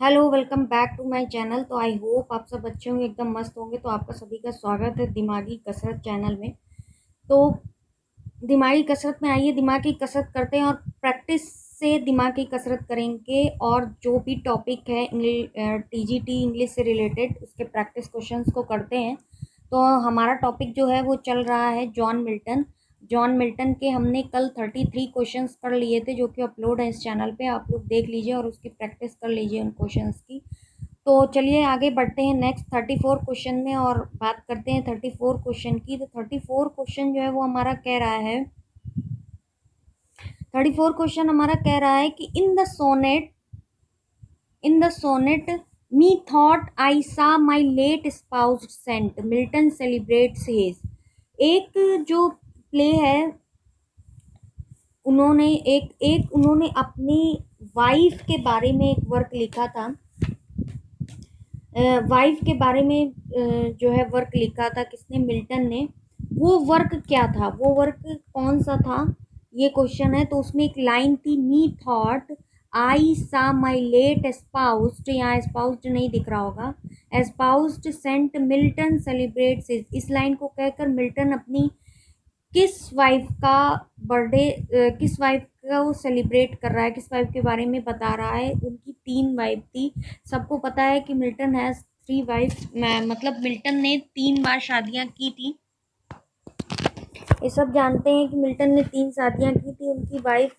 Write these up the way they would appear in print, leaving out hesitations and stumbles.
Hello, welcome back to my channel. तो I hope आप सब अच्छे होंगे, एकदम मस्त होंगे। तो आपका सभी का स्वागत है दिमागी कसरत चैनल में। तो दिमागी कसरत में आइए, दिमाग की कसरत करते हैं और प्रैक्टिस से दिमाग की कसरत करेंगे। और जो भी टॉपिक है टीजीटी इंग्लिश से रिलेटेड, उसके प्रैक्टिस क्वेश्चंस को करते हैं। तो हमारा टॉपिक जो है वो चल रहा है जॉन मिल्टन के। हमने कल 33 क्वेश्चंस कर लिए थे, जो कि अपलोड है इस चैनल पे। आप लोग देख लीजिए और उसकी प्रैक्टिस कर लीजिए उन क्वेश्चंस की। तो चलिए आगे बढ़ते हैं नेक्स्ट 34 क्वेश्चन में और बात करते हैं 34 क्वेश्चन की। तो 34 क्वेश्चन जो है वो हमारा कह रहा है, 34 क्वेश्चन हमारा कह रहा है कि in the sonnet methought I saw my late spouse saint Milton celebrates his. एक जो प्ले है, उन्होंने एक एक उन्होंने अपनी वाइफ के बारे में एक वर्क लिखा था। वाइफ के बारे में जो है वर्क लिखा था किसने? मिल्टन ने। वो वर्क क्या था, वो वर्क कौन सा था, ये क्वेश्चन है। तो उसमें एक लाइन थी, मी thought I saw my late एस्पाउस्ड, यहाँ एस्पाउस्ड नहीं दिख रहा होगा, एस्पाउस्ड सेंट मिल्टन सेलिब्रेट्स। इस लाइन को कहकर मिल्टन अपनी किस वाइफ का बर्थडे, किस वाइफ का वो सेलिब्रेट कर रहा है, किस वाइफ के बारे में बता रहा है। उनकी 3 वाइफ थी। सबको पता है कि मिल्टन हैज 3 वाइफ, मतलब मिल्टन ने 3 बार शादियां की थी। ये सब जानते हैं कि मिल्टन ने 3 शादियां की थी। उनकी वाइफ,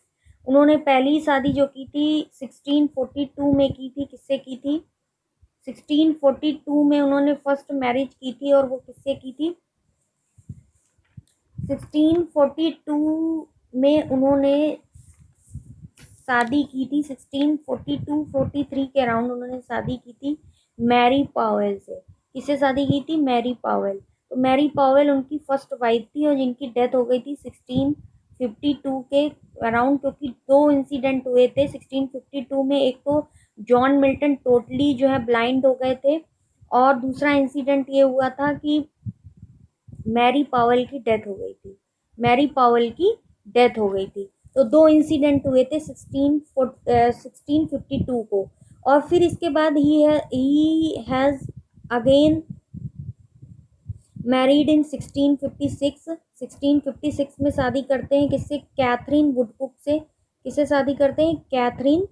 उन्होंने पहली शादी जो की थी 1642 में की थी। किससे की थी? 1642 में उन्होंने फर्स्ट मैरिज की थी। और वो किससे की थी? 1642 में उन्होंने शादी की थी। 1642-43 के अराउंड उन्होंने शादी की थी मैरी पावेल से। किससे शादी की थी? Mary Powell. तो मैरी पावेल उनकी फर्स्ट वाइफ थी और जिनकी डेथ हो गई थी 1652 के अराउंड, क्योंकि 2 इंसिडेंट हुए थे 1652 में। एक तो जॉन मिल्टन टोटली जो है ब्लाइंड हो गए थे, और दूसरा इंसिडेंट ये हुआ था कि मैरी पावेल की डेथ हो गई थी। मैरी पावेल की डेथ हो गई थी। तो 2 इंसिडेंट हुए थे 1652 को। और फिर इसके बाद he has again married in 1656। 1656 में शादी करते हैं किससे? कैथरीन वुडकुक से। किससे शादी करते हैं? कैथरीन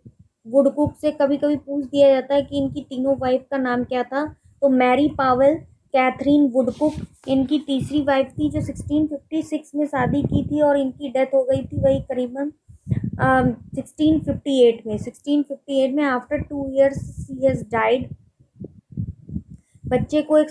वुडकुक से। कभी कभी पूछ दिया जाता है कि इनकी तीनों वाइफ का नाम क्या था। तो मैरी पावेल, कैथरीन वुडकुक इनकी तीसरी वाइफ थी, जो 1656 में शादी की थी, और इनकी डेथ हो गई थी वही करीबन 1658 में। 1658 में after 2 years he has died. बच्चे को एक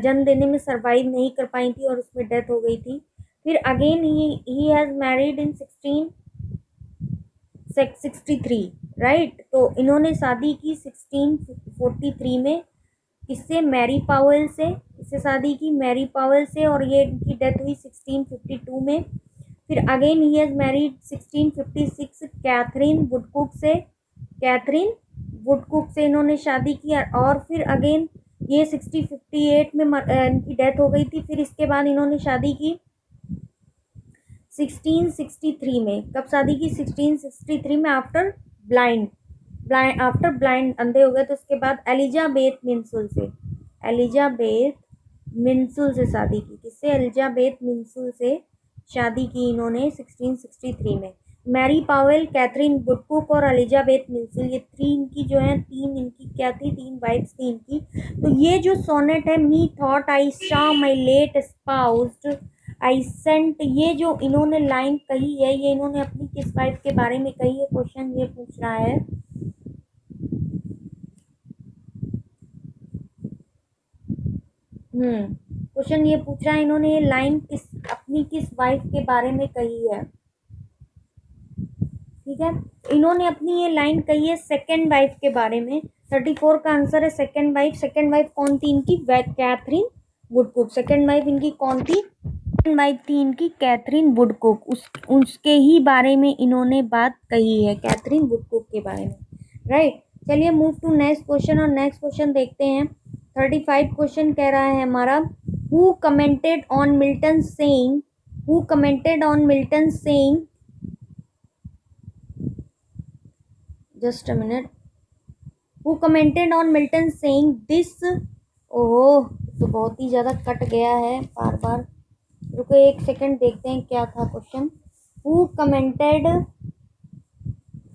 जन्म देने में सरवाइव नहीं कर पाई थी और उसमें डेथ हो गई थी। फिर अगेन ही हैज मैरिड इन 1663, राइट। तो इन्होंने शादी की 1643 में। किससे? मैरी पावेल से। किससे शादी की? मैरी पावेल से। और ये इनकी डेथ हुई 1652 में। फिर अगेन ही हैज मैरिड 1656 कैथरीन वुडकुक से। कैथरीन वुडकुक से इन्होंने शादी की। और फिर अगेन ये 1658 में इनकी डेथ हो गई थी। फिर इसके बाद इन्होंने शादी की 1663 में। कब शादी की? 1663 में, आफ्टर ब्लाइंड अंधे हो गए। तो उसके बाद एलिजाबेथ मिंसुल से शादी की। किससे? एलिजाबेथ मिंसुल से शादी की इन्होंने 1663 में। मैरी पावेल, कैथरीन वुडकुक और एलिजाबेथ मिंसुल, ये 3 इनकी जो है, 3 इनकी क्या थी? 3 वाइफ्स थी इनकी। तो ये जो सोनेट है, methought I saw my late espoused I saint, ये जो इन्होंने लाइन कही है, ये इन्होंने अपनी किस वाइफ के बारे में कही है? क्वेश्चन ये पूछ रहा है। क्वेश्चन ये पूछ रहा है, इन्होंने ये लाइन अपनी किस वाइफ के बारे में कही है? ठीक है, इन्होंने अपनी ये लाइन कही है सेकेंड वाइफ के बारे में। 34 का आंसर है सेकेंड वाइफ। सेकेंड वाइफ कौन थी इनकी? कैथरीन वुडकुक। सेकेंड वाइफ इनकी कौन थी? सेकेंड वाइफ थी इनकी कैथरीन वुडकुक। उसके ही बारे में इन्होंने बात कही है, कैथरीन वुडकुक के बारे में, राइट। चलिए मूव टू नेक्स्ट क्वेश्चन, और नेक्स्ट क्वेश्चन देखते हैं। 35 क्वेश्चन कह रहा है हमारा, who commented on Milton saying, who commented on Milton saying, just a minute, who commented on Milton saying this. Oh, तो बहुत ही ज़्यादा कट गया है बार बार। रुको एक सेकंड, देखते हैं क्या था question. Who commented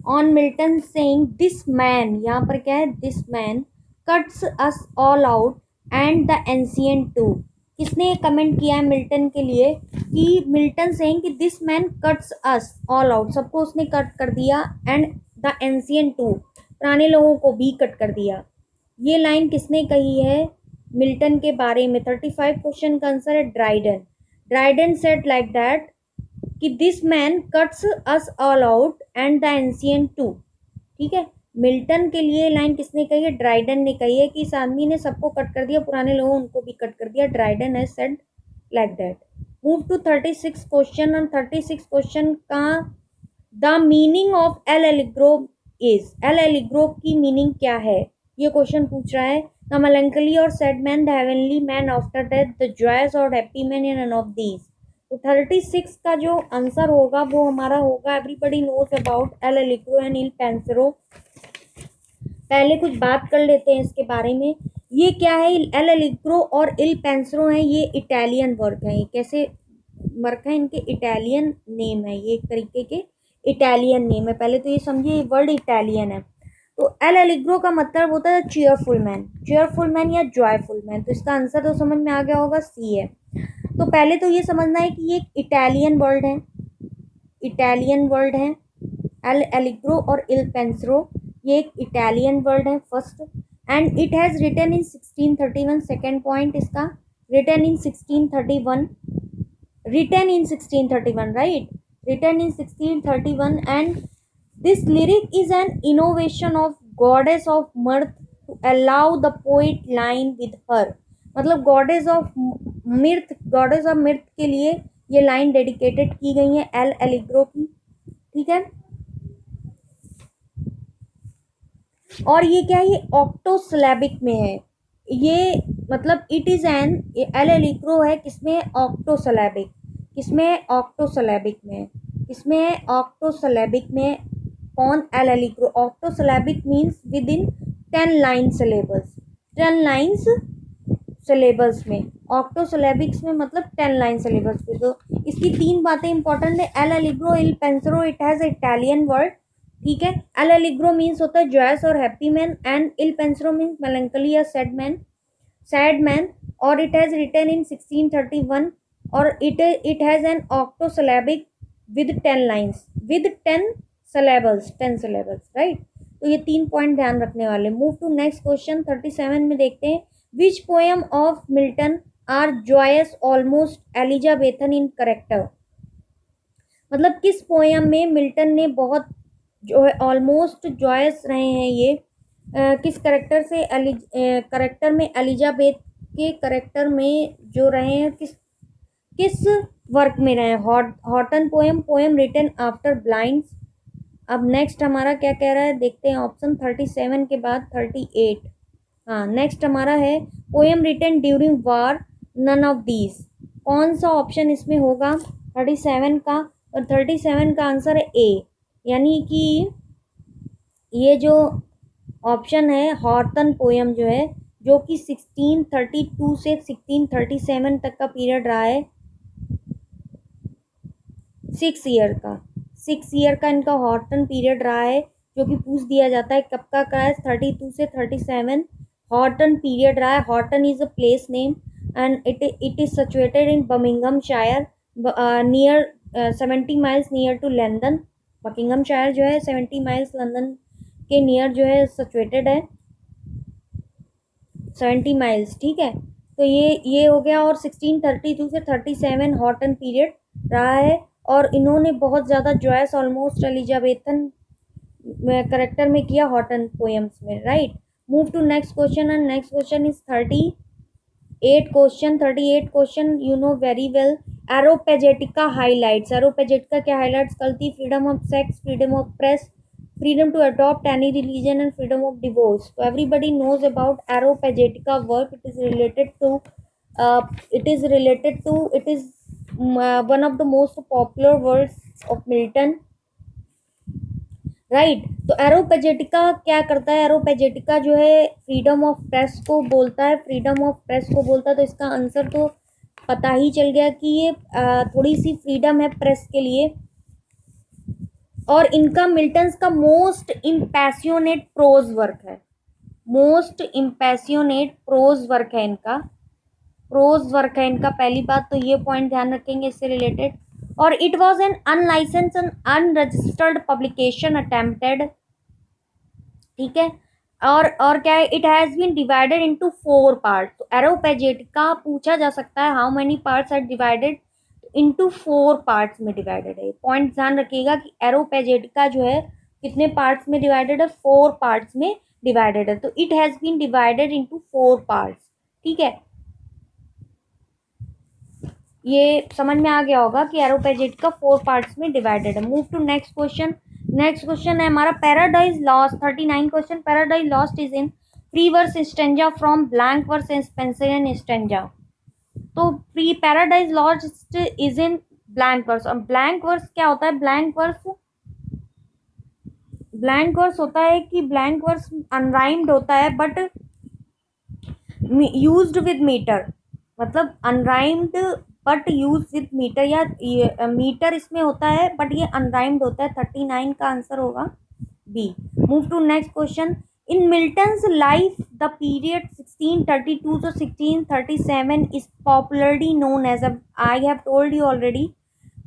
on Milton saying this man, यहाँ पर क्या है, this man cuts us all out and the ancient too. किसने कमेंट किया है मिल्टन के लिए कि मिल्टन सेइंग कि this man cuts us all out, सबको उसने कट कर दिया, एंड द एंशिएंट टू, पुराने लोगों को भी कट कर दिया। ये लाइन किसने कही है मिल्टन के बारे में? 35 क्वेश्चन का आंसर है Dryden. Dryden said like that कि this man cuts us all out and the ancient too. ठीक है, मिल्टन के लिए लाइन किसने कही है? ड्राइडन ने कही है कि इस आदमी ने सबको कट कर दिया, पुराने लोगों उनको भी कट कर दिया। Dryden has said like that. Move to 36 question. और 36 क्वेश्चन का the meaning of L'Allegro is, L'Allegro की मीनिंग क्या है, ये क्वेश्चन पूछ रहा है। द melancholy और sad man, the heavenly man after death, the joyous और happy man, in none of these. तो 36 का जो आंसर होगा वो हमारा होगा, everybody knows about L'Allegro and Il पेंसरो। पहले कुछ बात कर लेते हैं इसके बारे में। ये क्या है? एल एलिग्रो और इल पेंसरो है, ये इटालियन वर्क है। ये कैसे वर्क है? इनके इटालियन नेम है, ये एक तरीके के इटालियन नेम है। पहले तो ये समझिए वर्ड इटालियन है। तो एल एलिग्रो का मतलब होता है चीयरफुल मैन, चीयरफुल मैन या जॉयफुल मैन। तो इसका आंसर तो समझ में आ गया होगा, सी है। तो पहले तो ये समझना है कि ये इटालियन वर्ड है, इटालियन वर्ड है। एल एलिग्रो और इल पेंसरो ये एक इटालियन वर्ड है first, and it has written in 1631। Second point इसका, written in 1631, written in 1631, right, written in 1631। And this lyric is an innovation of goddess of mirth to allow the poet line with her. मतलब goddess of mirth, goddess of mirth के लिए ये line dedicated की गई है L'Allegro की। ठीक है, और ये क्या है? ये ऑक्टोसिलेबिक में है ये, मतलब it is an, L Allegro है किसमें? ऑक्टोसिलेबिक। किसमें? ऑक्टोसिलेबिक में। किसमें? ऑक्टोसिलेबिक में। कौन? L'Allegro. Octosyllabic means with in 10 line syllables, 10 lines syllabus में। ऑक्टोसिलेबिक्स में मतलब 10 लाइन सिलेबस पे। तो इसकी 3 बातें इंपॉर्टेंट है। L'Allegro Il Penseroso, it has Italian word. ठीक है, एल एलिग्रो मीन्स होता है जॉयस और happy man, and Il Penseroso means melancholy या सैड मैन, सैड मैन। और इट हैज रिटन इन 1631, और it has an octosyllabic with 10 लाइन्स, with 10 syllables, 10 syllables, right. तो ये 3 पॉइंट ध्यान रखने वाले। मूव टू नेक्स्ट क्वेश्चन 37 में देखते हैं। Which poem of Milton are joyous almost Elizabethan in character. मतलब किस पोएम में मिल्टन ने बहुत जो है ऑलमोस्ट जॉयस रहे हैं ये, किस करेक्टर से, करेक्टर में, एलिजाबेथ के करेक्टर में जो रहे हैं, किस किस वर्क में रहे हैं? Horton poem, poem written after blindness. अब नेक्स्ट हमारा क्या कह रहा है देखते हैं, ऑप्शन 37 के बाद 38। हाँ, नेक्स्ट हमारा है poem written during war, none of these. कौन सा ऑप्शन इसमें होगा 37 का? और 37 का आंसर है ए, यानी कि ये जो ऑप्शन है हॉटन पोएम जो है, जो कि 1632 से 1637 तक का पीरियड रहा है, 6 ईयर का, 6 ईयर का इनका हॉटन पीरियड रहा है, जो कि पूछ दिया जाता है कब का है, 32 से 37 हॉटन पीरियड रहा है। Horton is a place name and it is situated in Birminghamshire, near 70 miles near to London. Buckinghamshire जो है 70 माइल्स लंदन के नियर जो है सिचुएटेड है, 70 माइल्स। ठीक है, तो ये हो गया। और 1632 से 37 हॉटन पीरियड रहा है, और इन्होंने बहुत ज़्यादा जॉयस ऑलमोस्ट एलिजाबेथन करेक्टर में किया हॉटन पोएम्स में, right. Move to next question, and next question is 38 question. 38 question you know very well. Areopagitica highlights, Areopagitica क्या हाईलाइट्स करती? Freedom of sex, freedom of press, freedom to adopt any religion, and freedom of divorce. So everybody knows about Areopagitica work. It is related to one of the most popular works of Milton. Right. तो एरोपेजेटिका क्या करता है, एरोपेजेटिका जो है freedom of press को बोलता है, freedom of press को बोलता है। तो इसका आंसर तो पता ही चल गया कि ये थोड़ी सी फ्रीडम है प्रेस के लिए। और इनका मिल्टन्स का मोस्ट इम्पैसियोनेट प्रोज वर्क है, मोस्ट इम्पैसियोनेट प्रोज वर्क है इनका, प्रोज वर्क है इनका। पहली बात तो ये पॉइंट ध्यान रखेंगे इससे रिलेटेड। और it was an unlicensed and unregistered publication attempted, ठीक है। और क्या है, it has been divided into 4 part. तो एरोपेजेटिका पूछा जा सकता है how many parts are divided, into 4 parts में डिवाइडेड है। पॉइंट ध्यान रखिएगा कि एरोपेजेटिका जो है कितने पार्ट्स में डिवाइडेड है, 4 पार्ट्स में डिवाइडेड है। तो it has been divided into 4 parts, ठीक है। ये समझ में आ गया होगा कि एरोपेजेटिका 4 पार्ट्स में डिवाइडेड है। Move to next question. Next question है हमारा Paradise Lost, 39 question. Paradise Lost is in free verse stanza from blank verse and Spenserian stanza. तो free Paradise Lost is in blank verse. और blank verse क्या होता है, blank verse होता है कि ब्लैंक वर्स अनराइम्ड होता है बट यूज्ड विद मीटर, मतलब unrhymed but use with metre, या मीटर इसमें होता है बट ये अनराइम्ड होता है। 39 का आंसर होगा B. Move to next question. In Milton's life the period 1632 to 1637 is popularly known as, I have told you already,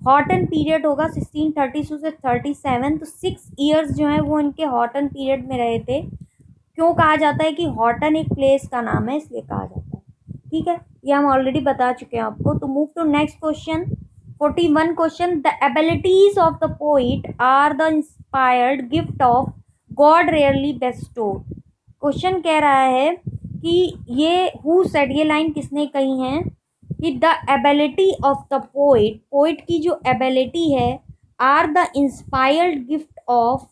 Horton period होगा 1632 से 37। तो 6 ईयर्स जो है वो इनके हॉटन पीरियड में रहे थे। क्यों कहा जाता है कि हॉटन एक प्लेस का नाम है, इसलिए कहा जाता है, ठीक है। ये हम ऑलरेडी बता चुके हैं आपको। तो move to next question. 41 question. The abilities of the poet are the inspired gift of God rarely bestowed. Question कह रहा है कि ये हु सेड, ये लाइन किसने कही है कि the ability of the poet, poet की जो एबिलिटी है, are the inspired gift of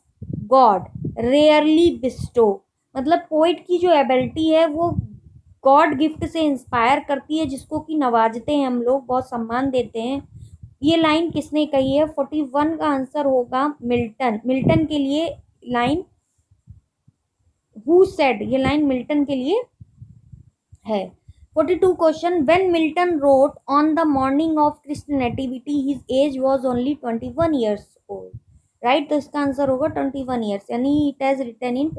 God rarely bestow. मतलब पोइट की जो एबिलिटी है वो गॉड गिफ्ट से इंस्पायर करती है, जिसको कि नवाजते हैं हम लोग, बहुत सम्मान देते हैं। ये लाइन किसने कही है, 41 का आंसर होगा मिल्टन। मिल्टन के लिए लाइन हु सेड, ये लाइन मिल्टन के लिए है। 42 question. When Milton wrote on the morning of कृष्ण nativity his age was only 21 years old, right. तो इसका आंसर होगा 21 ईयर्स, यानी it has written in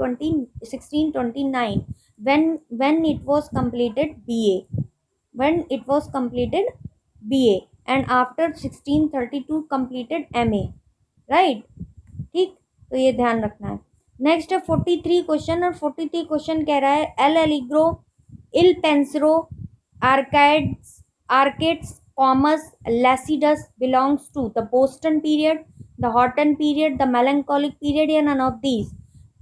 1629 when it was completed BA, when it was completed BA and after 1632 completed MA, right, ठीक। तो ये ध्यान रखना है। नेक्स्ट है 43 क्वेश्चन। और 43 क्वेश्चन कह रहा है L'Allegro, Il Penseroso, Arcades, Comus, Lycidas belongs to the Boston period, the Horton period, the melancholic period, या none of these.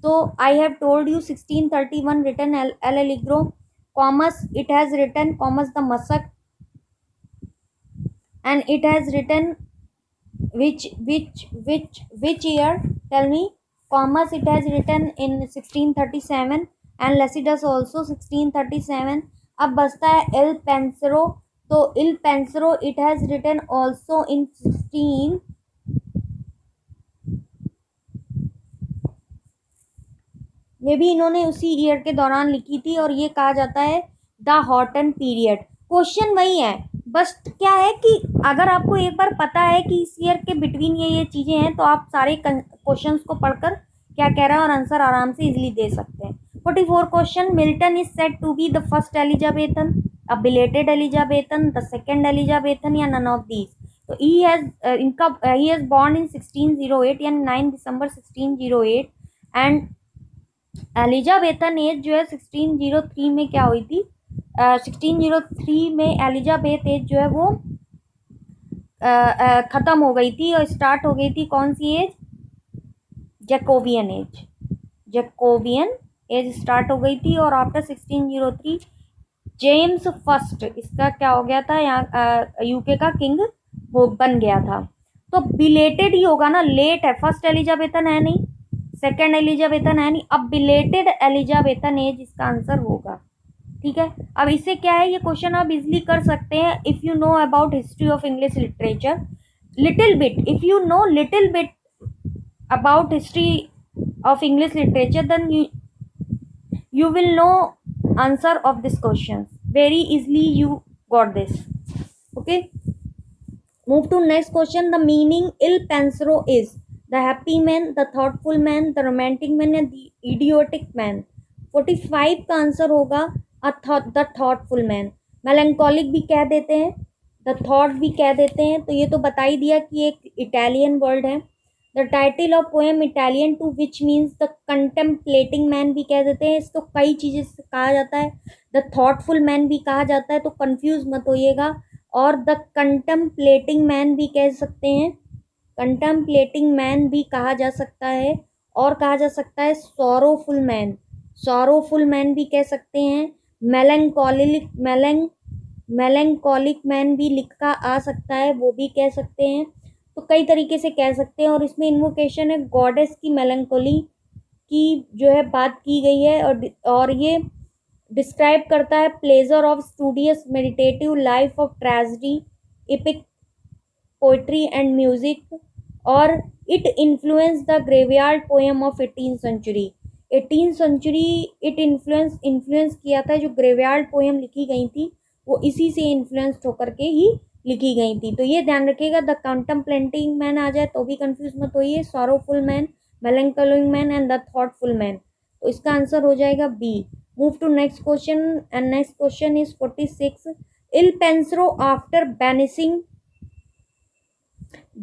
So I have told you 1631 written L Allegro. Comus, it has written Comus the Masak, and it has written which year? Tell me. Comus, it has written in 1637 and Lycidas also 1637. अब बचता है Il Pensero. तो Il Pensero it has written also in 16, मे भी इन्होंने उसी year के दौरान लिखी थी। और ये कहा जाता है द हॉटन पीरियड। क्वेश्चन वही है, बस क्या है कि अगर आपको एक बार पता है कि इस ईयर के बिटवीन ये चीज़ें हैं, तो आप सारे क्वेश्चंस को पढ़कर क्या कह रहा है और आंसर आराम से इजीली दे सकते हैं। 44 question. Milton is said to be the first Elizabethan, a belated Elizabethan, the second Elizabethan, या नन ऑफ दीज। तो ही हैज बॉर्न इन 1608 यानी 9 दिसंबर 1608। एंड एलिजाबेथन एज जो है 1603 में क्या हुई थी, 1603 में एलिजाबेथ एज जो है वो ख़त्म हो गई थी और स्टार्ट हो गई थी कौन सी age, Jacobean age. Jacobean age start हो गई थी। और आफ्टर 1603 जेम्स फर्स्ट इसका क्या हो गया था, यहाँ यूके का किंग वो बन गया था। तो बिलेटेड ही होगा ना, लेट है, फर्स्ट एलिजाबेथन है नहीं, सेकेंड एलिजाबेथन है नहीं, अब बिलेटेड एलिजाबेथन एज इसका आंसर होगा, ठीक है। अब इससे क्या है, ये क्वेश्चन आप इजिली कर सकते हैं if you know about history of English literature little bit, if you know little bit about history of English literature, then you will know answer of this question very easily. You got this. Okay, move to next question. The meaning il pensiero is the happy man, the thoughtful man, the romantic man and the idiotic man. 45 का answer होगा the thoughtful man. मेलंकोलिक भी कह देते हैं, the thought भी कह देते हैं. तो ये तो बता ही दिया कि एक इटालियन वर्ड है. The title of poem Italian too which means the contemplating man भी कह देते हैं. इसको कई चीज़ें से कहा जाता है. द थॉटफुल मैन भी कहा जाता है, तो कंफ्यूज मत होइएगा. और द कंटेम्पलेटिंग मैन भी कह सकते हैं, कंटेम्पलेटिंग मैन भी कहा जा सकता है. और कहा जा सकता है सॉरोफुल मैन, सॉरोफुल मैन भी कह सकते हैं. मेलंकोलिक मैन भी लिखा आ सकता है, वो भी कह सकते हैं. तो कई तरीके से कह सकते हैं. और इसमें इन्वोकेशन है गॉडेस की मेलंकोली की जो है बात की गई है. और ये डिस्क्राइब करता है pleasure of studious meditative life of tragedy, epic poetry and music. और it influence the graveyard poem of 18th century. 18th century it influence किया था. जो ग्रेवयार्ड पोएम लिखी गई थी वो इसी से इन्फ्लुएंस्ड होकर के ही लिखी गई थी. तो ये ध्यान रखिएगा. द कंटेम्पलेटिंग मैन आ जाए तो भी कंफ्यूज मत होइए. Sorrowful man, melancholic man and the thoughtful man. तो इसका आंसर हो जाएगा B. Move to next question and next question is 46. Il Penseroso after banishing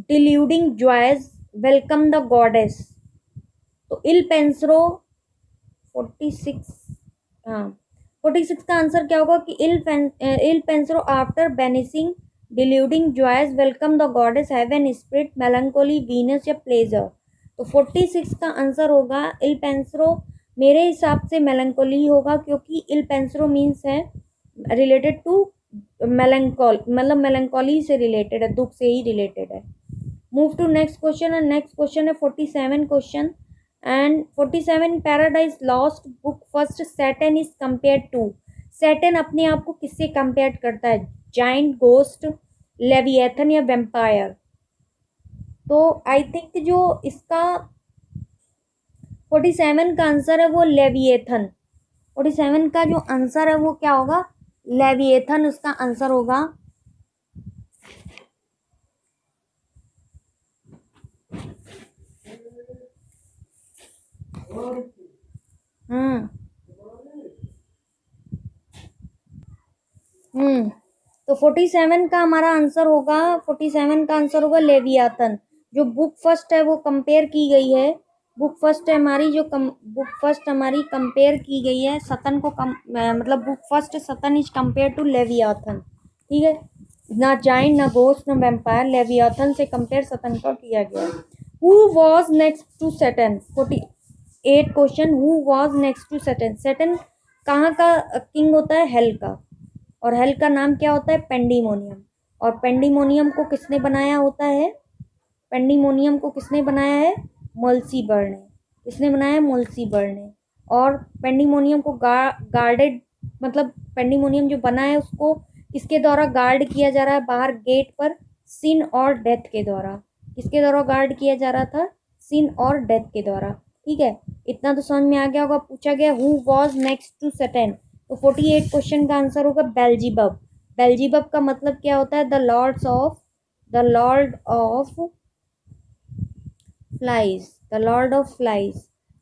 deluding joys welcome the goddess. तो इल पेंसरो 46, हाँ 46 का आंसर क्या होगा कि Il Penseroso after banishing deluding joys welcome the goddess heaven spirit melancholy venus या pleasure. तो 46 का answer होगा इल पेंसरो. मेरे हिसाब से मेलंकोली होगा, क्योंकि इल पेंसरो मीन्स है रिलेटेड टू मेलंकोल, मतलब मेलंकोली से रिलेटेड है, दुख से ही रिलेटेड है. Move to next question. And next question है 47 question. And 47 Paradise Lost book first Saturn is compare to. Saturn अपने आप को किससे कंपेयर करता है? जाइंट, गोस्ट, लेविएथन या वेम्पायर. तो आई थिंक जो इसका 47 का आंसर है वो लेविएथन. 47 का जो आंसर है वो क्या होगा? लेविएथन उसका आंसर होगा. तो 47 का हमारा आंसर होगा, 47 का आंसर होगा लेवियाथन. जो बुक फर्स्ट है वो कंपेयर की गई है. बुक फर्स्ट है हमारी जो बुक फर्स्ट हमारी कंपेयर की गई है सतन को मतलब book first Satan is compare to Leviathan. ठीक है, ना जाइंट ना गोस्ट ना वेम्पायर, लेवियाथन से कंपेयर सतन को किया गया. Who was next to Saturn. 48 question. Who was next to Saturn. Saturn कहाँ का किंग होता है? हेल का. और हेल का नाम क्या होता है? पेंडिमोनियम. और पेंडिमोनियम को किसने बनाया होता है? पेंडिमोनियम को किसने बनाया है? मोल्सीबर ने. किसने बनाया है? मोल्सीबर ने. और पेंडिमोनियम को गार्डेड, मतलब पेंडिमोनियम जो बना है उसको किसके द्वारा गार्ड किया जा रहा है बाहर गेट पर? सिन और डेथ के द्वारा. किसके द्वारा गार्ड किया जा रहा था? सिन और डेथ के द्वारा. ठीक है, इतना तो समझ में आ गया होगा. पूछा गया who was next to Saturn. तो 48 क्वेश्चन का आंसर होगा बेल्जीबब. बेल्जीबब का मतलब क्या होता है? The Lord of Flies. The Lord of Flies.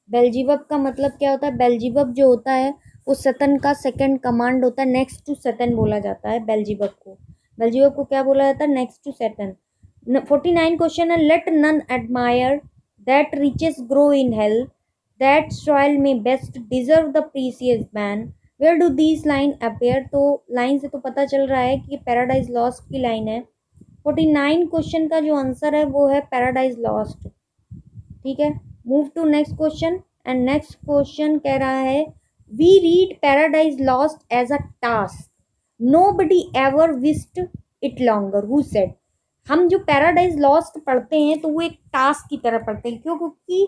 Beelzebub का मतलब क्या होता है? बेल्जीबब जो होता है वो सतन का सेकंड कमांड होता है. नेक्स्ट टू सैटर्न बोला जाता है बेल्जीबब को. बेल्जीबब को क्या बोला जाता है? Next to Saturn. 49 क्वेश्चन है. Let none admire that riches grow in hell, that soil में best deserve the precious man. Where do these line appear. तो लाइन से तो पता चल रहा है कि पैराडाइज लॉस्ट की लाइन है. 49 क्वेश्चन का जो आंसर है वो है पैराडाइज लॉस्ट. ठीक है, move to next question. And next question कह रहा है we read Paradise Lost as a task, nobody ever wished it longer. Who said. हम जो पैराडाइज लॉस्ट पढ़ते हैं तो वो एक टास्क की तरह पढ़ते हैं. क्यों? क्योंकि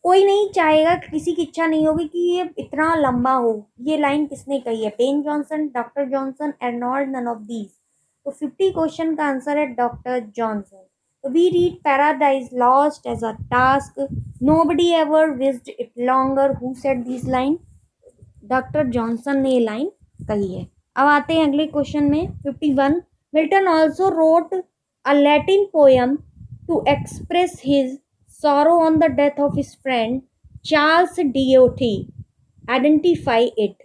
कोई नहीं चाहेगा, किसी की इच्छा नहीं होगी कि ये इतना लंबा हो. ये लाइन किसने कही है? Ben Jonson, doctor Johnson, Arnold, none of these. तो 50 क्वेश्चन का आंसर है doctor Johnson. We read Paradise Lost as a task. Nobody ever wished it longer. Who said this line? Doctor Johnson ने ये line कही है. अब आते हैं अगले क्वेश्चन में 51. Milton also wrote a Latin poem to express his sorrow on the death of his friend Charles Diodati. Identify it.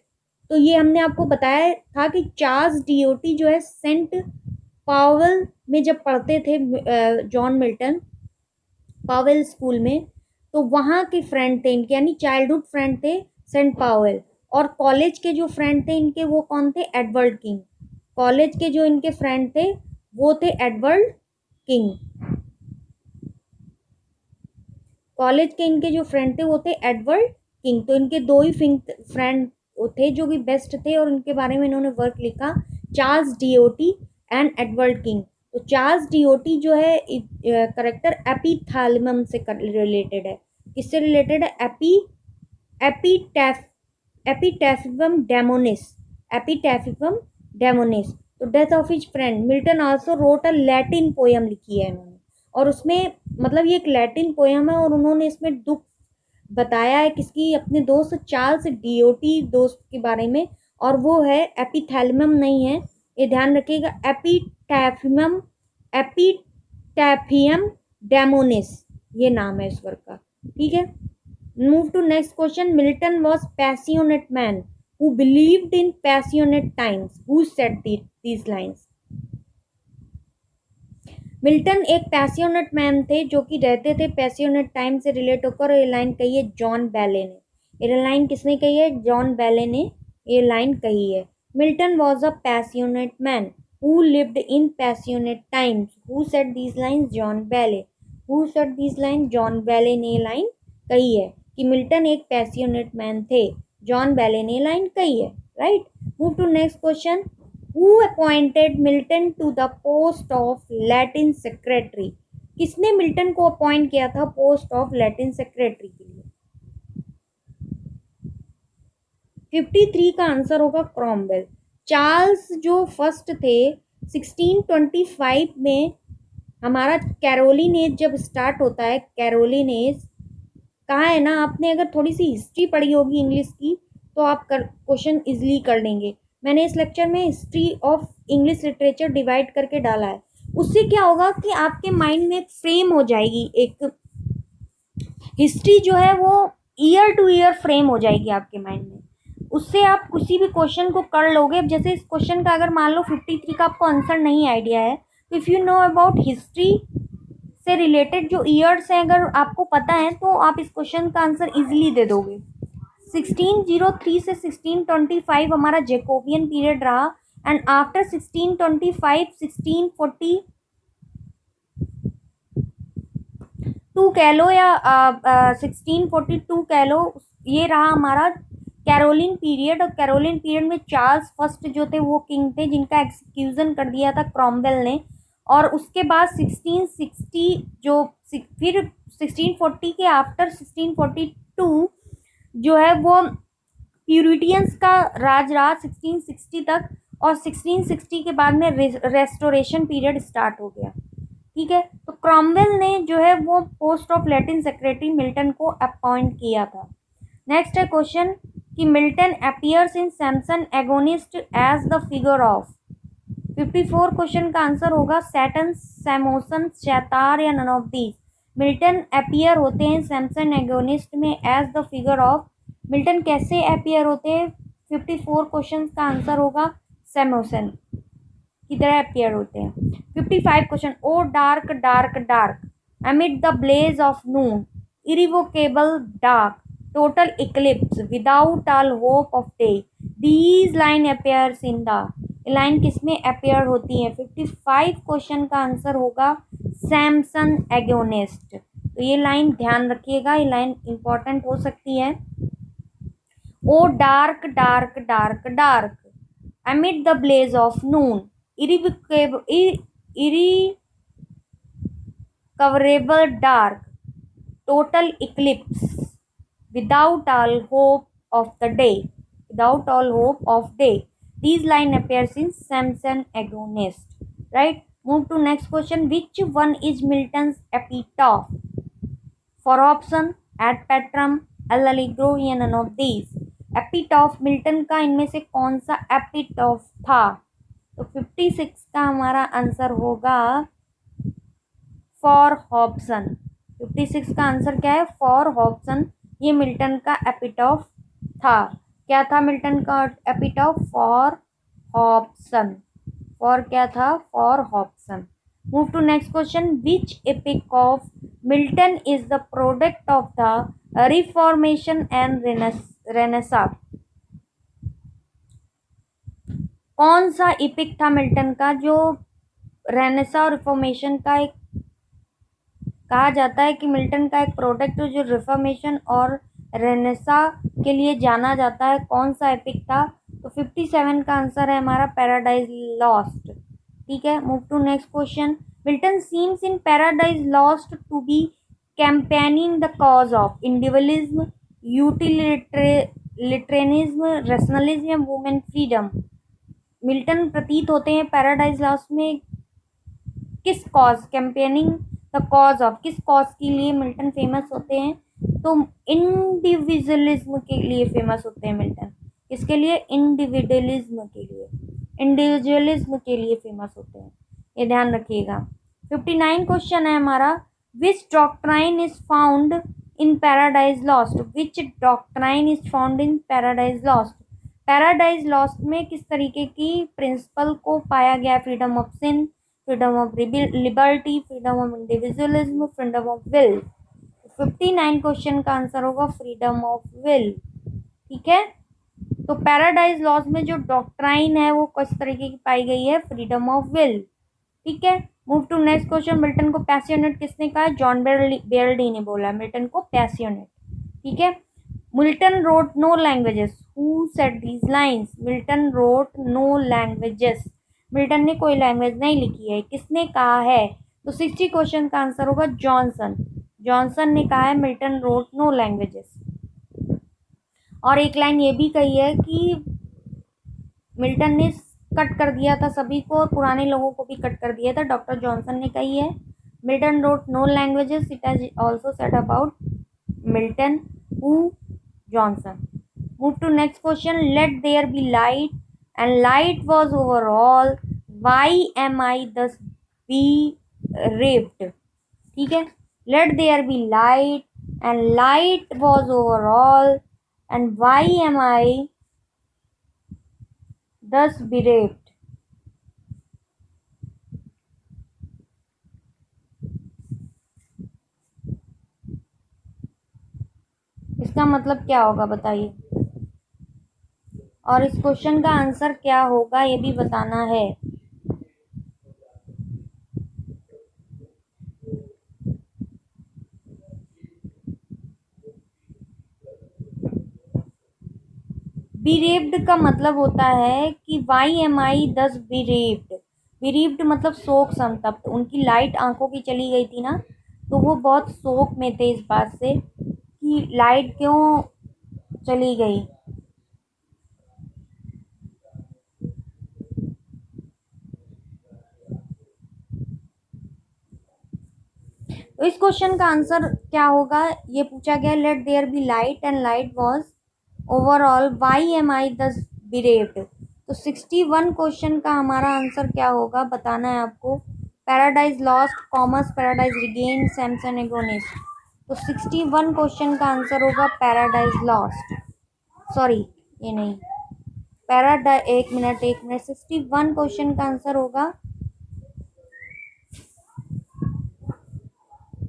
तो ये हमने आपको बताया था कि चार्ल्स डियोटी जो है सेंट पावेल में जब पढ़ते थे जॉन मिल्टन पावेल स्कूल में, तो वहाँ के फ्रेंड थे इनके, यानी चाइल्डहुड फ्रेंड थे सेंट पावेल. और कॉलेज के जो फ्रेंड थे इनके वो कौन थे? Edward king. कॉलेज के जो इनके फ्रेंड थे वो थे एडवर्ड किंग. कॉलेज के इनके जो फ्रेंड थे वो थे एडवर्ड किंग. तो इनके दो ही फ्रेंड थे जो कि बेस्ट थे और इनके बारे में इन्होंने वर्क लिखा, चार्ल्स डियोटी एंड एडवर्ड किंग. तो चार्ल्स डियोटी जो है करेक्टर एपिथैलेमम से रिलेटेड है. किससे रिलेटेड है? एपिटैफियम डेमोनिस. एपिटैफियम डेमोनिस. तो death of his friend Milton also road a Latin poem लिखी है इन्होंने, और उसमें मतलब ये एक लैटिन पोयम है और उन्होंने इसमें दुख बताया है किसकी? अपने दोस्त चार्ल्स डियोटी दोस्त के बारे में, और वो है एपिथैलेमम नहीं है, ये ध्यान रखिएगा, एपिटैफियम. एपिटैफियम डेमोनिस ये नाम है इस वर्क का. ठीक है. Move to next question. Milton was passionate man who believed in passionate times. Who said these lines? Milton एक पैसियोनेट मैन थे जो कि रहते थे पैसियोनेट टाइम से रिलेट होकर. ये लाइन कही है जॉन बैले ने. ये लाइन किसने कही है? जॉन बैले ने ये लाइन कही है. Milton was a passionate man who lived in passionate times. Who said these lines? John Bailey. Who said these line? John Bailey ने ये लाइन कही है कि मिल्टन एक पैसियोनेट मैन थे. जॉन बैले ने लाइन कही है. Right. Move to next question. Who appointed Milton to the post of Latin secretary? किसने मिल्टन को अपॉइंट किया था पोस्ट ऑफ लैटिन सेक्रेटरी के लिए? 53 का आंसर होगा क्रॉमवेल. चार्ल्स जो फर्स्ट थे 1625 में हमारा कैरोलिन एज जब स्टार्ट होता है. कैरोलिन एज कहाँ है ना, आपने अगर थोड़ी सी हिस्ट्री पढ़ी होगी इंग्लिश की तो आप क्वेश्चन इजीली कर लेंगे. मैंने इस लेक्चर में history of English literature divide करके डाला है. उससे क्या होगा कि आपके माइंड में फ्रेम हो जाएगी, एक हिस्ट्री जो है वो ईयर टू ईयर फ्रेम हो जाएगी आपके माइंड में. उससे आप किसी भी क्वेश्चन को कर लोगे. अब जैसे इस क्वेश्चन का अगर मान लो 53 का आपको आंसर नहीं आइडिया है, तो if you know about history से रिलेटेड जो ईयर्स हैं अगर आपको पता है तो आप इस क्वेश्चन का आंसर इजीली दे दोगे. 1603 से 1625 हमारा जैकोबियन पीरियड रहा. एंड आफ्टर 1625 1642 कह लो या 1642 कह लो, ये रहा हमारा कैरोलिन पीरियड. और कैरोलिन पीरियड में चार्ल्स फर्स्ट जो थे वो किंग थे जिनका एक्सिक्यूशन कर दिया था क्रॉमवेल ने. और उसके बाद 1660 जो फिर 1640 के आफ्टर 1642 जो है वो प्यूरिटियंस का राज रहा 1660 तक. और 1660 के बाद में रेस्टोरेशन पीरियड स्टार्ट हो गया. ठीक है. तो क्रॉमवेल ने जो है वो post of Latin secretary Milton को अपॉइंट किया था. नेक्स्ट है क्वेश्चन कि Milton appears in Samson Agonistes as the figure of. 54 question का आंसर होगा सैटन, सैमोसन, शैतार या none of these. Milton appear होते हैं सैमसन एगोनिस्ट में as the figure of. Milton कैसे अपीयर होते हैं? 54 क्वेश्चन का आंसर होगा सैमोसन की तरह अपीयर होते हैं. 55 question. O dark dark dark amid the blaze of noon, irrevocable dark, total eclipse, without all hope of day, these line appears in the. Line किसमें अपीयर होती है? 55 क्वेश्चन का आंसर होगा सैमसन एगोनिस्ट. तो ये लाइन ध्यान रखिएगा, ये लाइन इंपॉर्टेंट हो सकती है. O dark dark dark dark amid the blaze of noon, irrecoverable dark, total eclipse, without all hope of the day, without all hope of day. These line appears in Samson Agonist. Right. Move to next question. Which one is Milton's epitaph? For option, ad petrum, allegro, या none of these. एपिटॉफ Milton का इनमें से कौन सा एपिटॉफ था? तो 56 का हमारा आंसर होगा फॉर हॉब्सन। 56 का आंसर क्या है? For Hobson. ये मिल्टन का एपिटॉफ था। क्या था मिल्टन का एपिटॉफ? For Hobson. फॉर क्या था? For Hobson. Move to next question. Which epic of Milton is the product of the Reformation and Renaissance? कौन सा एपिक था मिल्टन का जो रेनेसा और रिफॉर्मेशन का एक कहा जाता है कि मिल्टन का एक प्रोडक्ट जो रिफॉर्मेशन और रेनेसा के लिए जाना जाता है? कौन सा एपिक था? तो 57 का आंसर है हमारा पैराडाइज लॉस्ट। ठीक है, move to next question. Milton seems in Paradise Lost to be campaigning the cause of individualism, utilitarianism, rationalism या वुमेन फ्रीडम। मिल्टन प्रतीत होते हैं पैराडाइज लॉस्ट में किस cause, campaigning the cause of, किस कॉज के लिए मिल्टन फेमस होते हैं? तो इंडिविजुअलिज्म के लिए फेमस होते हैं मिल्टन। किसके लिए? इंडिविजुअलिज्म के लिए, इंडिविजुअलिज्म के लिए फेमस होते हैं, ये ध्यान रखिएगा। 59 क्वेश्चन है हमारा। Which doctrine is found in Paradise Lost? Which doctrine is found in Paradise Lost? Paradise Lost में किस तरीके की प्रिंसिपल को पाया गया? Freedom of sin, freedom of liberty, freedom of individualism, freedom of will. 59 question का आंसर होगा freedom of will. ठीक है, तो पैराडाइज लॉज में जो डॉक्ट्राइन है वो किस तरीके की पाई गई है? Freedom of will. ठीक है, move to next question. Milton को पैसियोनेट किसने कहा? जॉन बेयरडी ने बोला मिल्टन को पैसियोनेट। ठीक है, Milton wrote no languages. Who said these lines? Milton wrote no languages. Milton ने कोई लैंग्वेज नहीं लिखी है, किसने कहा है? तो 60 क्वेश्चन का आंसर होगा जॉनसन। जॉनसन ने कहा है मिल्टन रोट नो लैंग्वेजेस। और एक लाइन ये भी कही है कि मिल्टन ने कट कर दिया था सभी को और पुराने लोगों को भी कट कर दिया था, डॉक्टर जॉनसन ने कही है। Milton wrote no languages, it has also said about Milton who? Johnson. Move to next question. Let there be light and light was overall, why am I thus bereaved? ठीक है, let there be light and light was overall and why am I thus bereft? इसका मतलब क्या होगा बताइए, और इस question का आंसर क्या होगा ये भी बताना है। bereaved का मतलब होता है कि Y am I thus bereaved। bereaved मतलब शोक संतप्त। उनकी लाइट आंखों की चली गई थी ना, तो वो बहुत शोक में थे इस बात से कि लाइट क्यों चली गई। तो इस क्वेश्चन का आंसर क्या होगा? ये पूछा गया let there be light and light was overall, why am I thus bereaved। तो 61 क्वेश्चन का हमारा आंसर क्या होगा बताना है आपको। Paradise lost, commerce paradise regain, Samson agonist. तो 61 क्वेश्चन का आंसर होगा पैराडाइज लॉस्ट। सॉरी, ये नहीं, पैराडाइज, एक मिनट 61 क्वेश्चन का आंसर होगा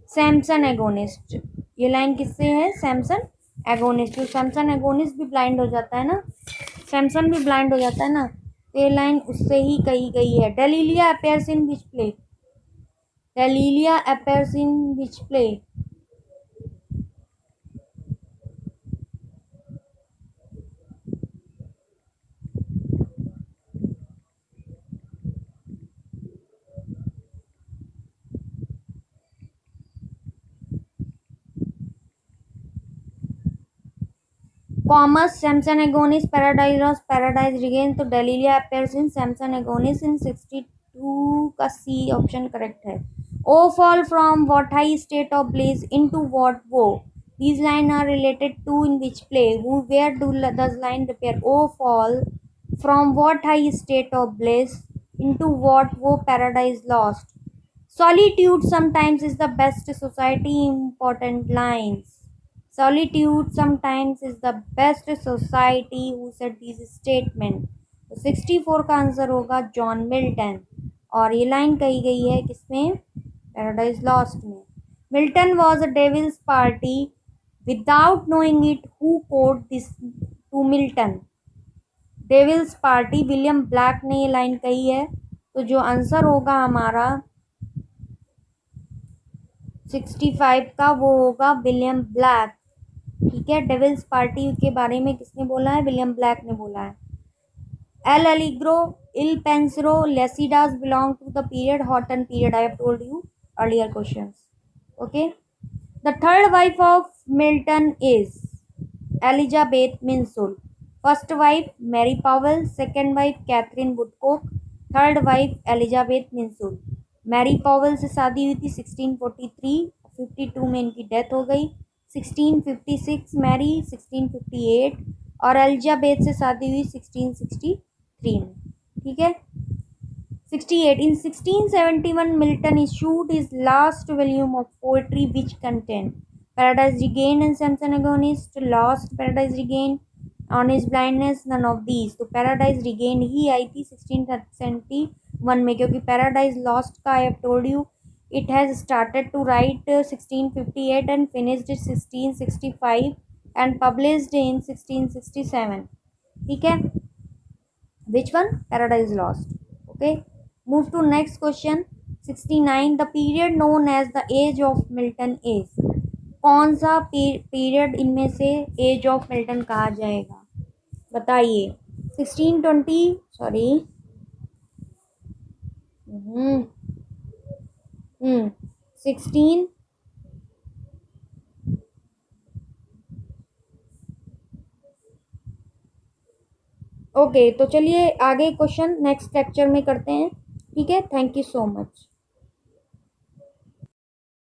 सैमसन एगोनिस्ट। ये लाइन किससे है? सैमसन एगोनिस्ट। तो सैमसन एगोनिस्ट भी ब्लाइंड हो जाता है ना, सैमसन भी ब्लाइंड हो जाता है ना, तो ये लाइन उससे ही कही गई है। Delilah appears in which play? Delilah appears in which play? Comus, Samson Agonistes, Paradise Lost, Paradise Regained. तो Delilah appears in Samson Agonistes in two का सी ऑप्शन करेक्ट है। O fall from what high state of bliss into what वो, these line are related to in which play, who where do does line appear? O fall from what high state of bliss into what wo paradise lost, solitude sometimes is the best society, important lines, solitude sometimes is the best society, who said these statement? तो 64 का answer होगा John Milton, और ये line कही गई है किसमें? Paradise Lost में। Milton was a devil's party without knowing it, who quoted this to Milton? Devil's party, William Blake ने ये लाइन कही है। तो जो आंसर होगा हमारा 65 का वो होगा विलियम ब्लैक। ठीक है, डेविल्स पार्टी के बारे में किसने बोला है? विलियम ब्लैक ने बोला है। L'Allegro, Il Penseroso, Lycidas belong to the period Horton period, I have told you earlier questions. Okay, the third wife of Milton is Elizabeth Minsul. First wife Mary Powell, second wife Catherine Woodcock, third wife Elizabeth Minshull. Mary Powell से शादी हुई थी 1643, 52 में इनकी death हो गई। 1656 Mary, 1658, और Elizabeth से शादी हुई 1663 में। ठीक है, 68 in 1671 Milton issued his last volume of poetry which contained Paradise Regained and Samson Agonist, Lost, Paradise Regained, On His Blindness, none of these। तो Paradise Regained ही आई थी 1671 में, क्योंकि Paradise Lost का I have told you it has started to write 1658 and finished 1665 and published in 1667। ठीक है, which one? Paradise Lost। okay, move to next question। 69 the period known as the age of Milton is, कौन सा period इनमें से as of Milton कहा जाएगा? बताइए। 1620 sorry 16 okay, तो चलिए आगे क्वेश्चन नेक्स्ट लेक्चर में करते हैं। ठीक है, थैंक यू सो मच।